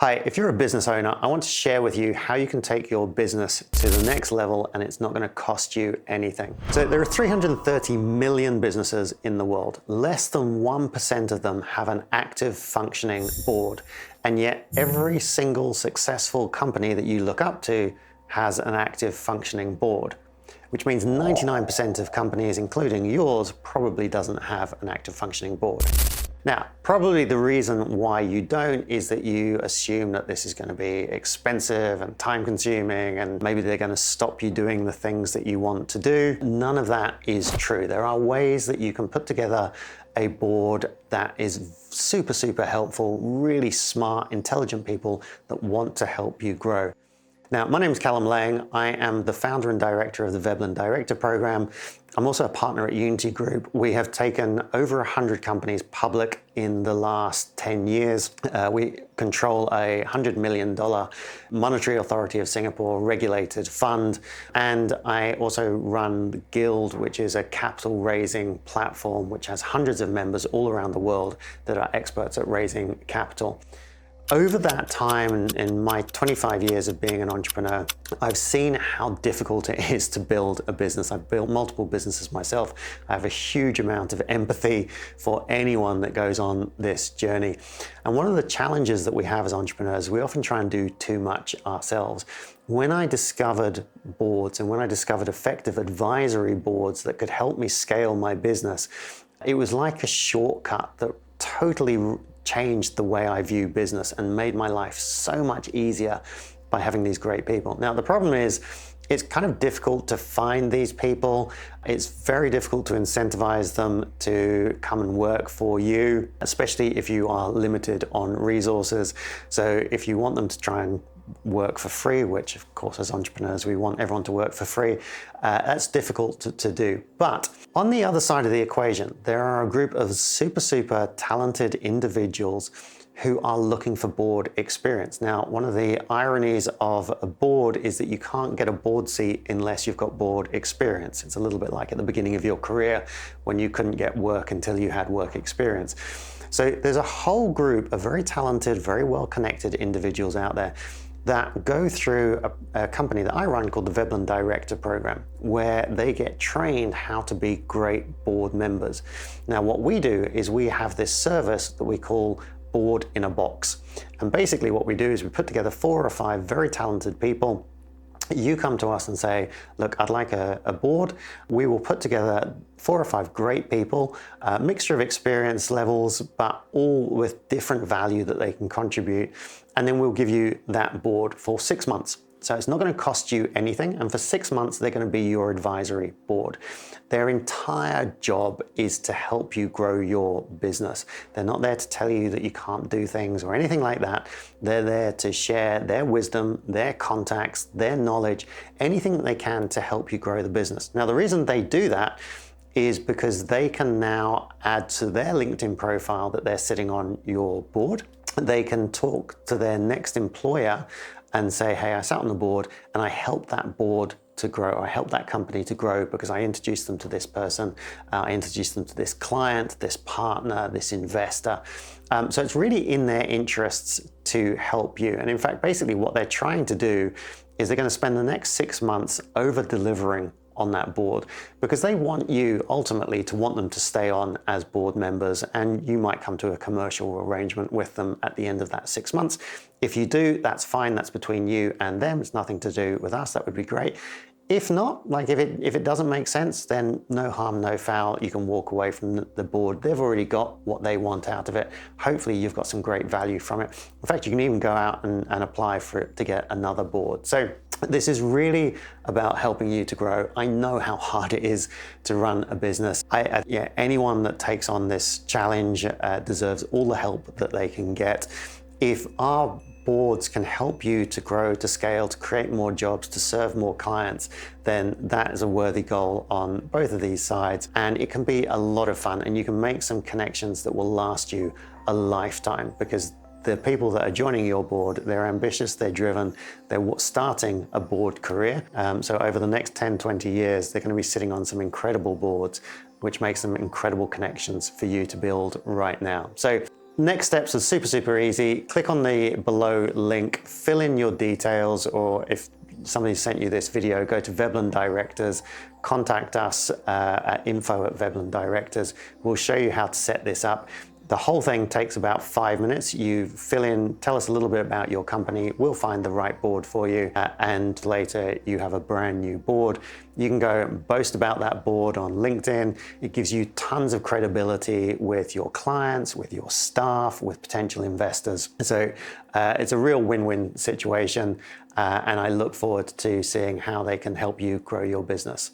Hi, if you're a business owner, I want to share with you how you can take your business to the next level and it's not going to cost you anything. So there are 330 million businesses in the world. Less than 1% of them have an active functioning board. And yet every single successful company that you look up to has an active functioning board, which means 99% of companies, including yours, probably doesn't have an active functioning board. Now, probably the reason why you don't is that you assume that this is going to be expensive and time-consuming, and maybe they're going to stop you doing the things that you want to do. None of that is true. There are ways that you can put together a board that is super, super helpful, really smart, intelligent people that want to help you grow. Now, my name is Callum Laing. I am the founder and director of the Veblen Director program. I'm also a partner at Unity Group. We have taken over 100 companies public in the last 10 years. We control a $100 million Monetary Authority of Singapore regulated fund. And I also run the GILD, which is a capital raising platform, which has hundreds of members all around the world that are experts at raising capital. Over that time, in my 25 years of being an entrepreneur, I've seen how difficult it is to build a business. I've built multiple businesses myself. I have a huge amount of empathy for anyone that goes on this journey. And one of the challenges that we have as entrepreneurs, we often try and do too much ourselves. When I discovered boards and when I discovered effective advisory boards that could help me scale my business, it was like a shortcut that totally changed the way I view business and made my life so much easier by having these great people. Now, the problem is it's kind of difficult to find these people. It's very difficult to incentivize them to come and work for you, especially if you are limited on resources. So if you want them to try and work for free, which of course as entrepreneurs we want everyone to work for free, that's difficult to do. But on the other side of the equation, there are a group of super talented individuals who are looking for board experience. Now, one of the ironies of a board is that you can't get a board seat unless you've got board experience. It's a little bit like at the beginning of your career when you couldn't get work until you had work experience. So there's a whole group of very talented, very well-connected individuals out there that go through a company that I run called the Veblen Director program, where they get trained how to be great board members. Now, what we do is we have this service that we call Board in a Box. And basically what we do is we put together 4 or 5 very talented people. You come to us and say, look, I'd like a board. We will put together 4 or 5 great people, a mixture of experience levels, but all with different value that they can contribute. And then we'll give you that board for 6 months. So it's not going to cost you anything. And for 6 months, they're going to be your advisory board. Their entire job is to help you grow your business. They're not there to tell you that you can't do things or anything like that. They're there to share their wisdom, their contacts, their knowledge, anything that they can to help you grow the business. Now, the reason they do that is because they can now add to their LinkedIn profile that they're sitting on your board. They can talk to their next employer and say, hey, I sat on the board and I helped that board to grow. I helped that company to grow because I introduced them to this person. I introduced them to this client, this partner, this investor. So it's really in their interests to help you. And in fact, basically what they're trying to do is they're going to spend the next 6 months over-delivering on that board because they want you ultimately to want them to stay on as board members, and you might come to a commercial arrangement with them at the end of that 6 months. If you do, that's fine. That's between you and them. It's nothing to do with us. That would be great. If not, like if it doesn't make sense, then no harm, no foul. You can walk away from the board. They've already got what they want out of it. Hopefully you've got some great value from it. In fact, you can even go out and apply for it to get another board. So this is really about helping you to grow. I know how hard it is to run a business. Anyone that takes on this challenge deserves all the help that they can get. If our boards can help you to grow, to scale, to create more jobs, to serve more clients, then that is a worthy goal on both of these sides. And it can be a lot of fun, and you can make some connections that will last you a lifetime, because the people that are joining your board, they're ambitious, they're driven, they're starting a board career. So over the next 10, 20 years, they're going to be sitting on some incredible boards, which makes them incredible connections for you to build right now. So Next steps are super easy. Click on the below link, fill in your details, or if somebody sent you this video, go to Veblen Directors, contact us at info@Veblen Directors. We'll show you how to set this up. The whole thing takes about 5 minutes. You fill in, tell us a little bit about your company. We'll find the right board for you. And later you have a brand new board. You can go and boast about that board on LinkedIn. It gives you tons of credibility with your clients, with your staff, with potential investors. So it's a real win-win situation. And I look forward to seeing how they can help you grow your business.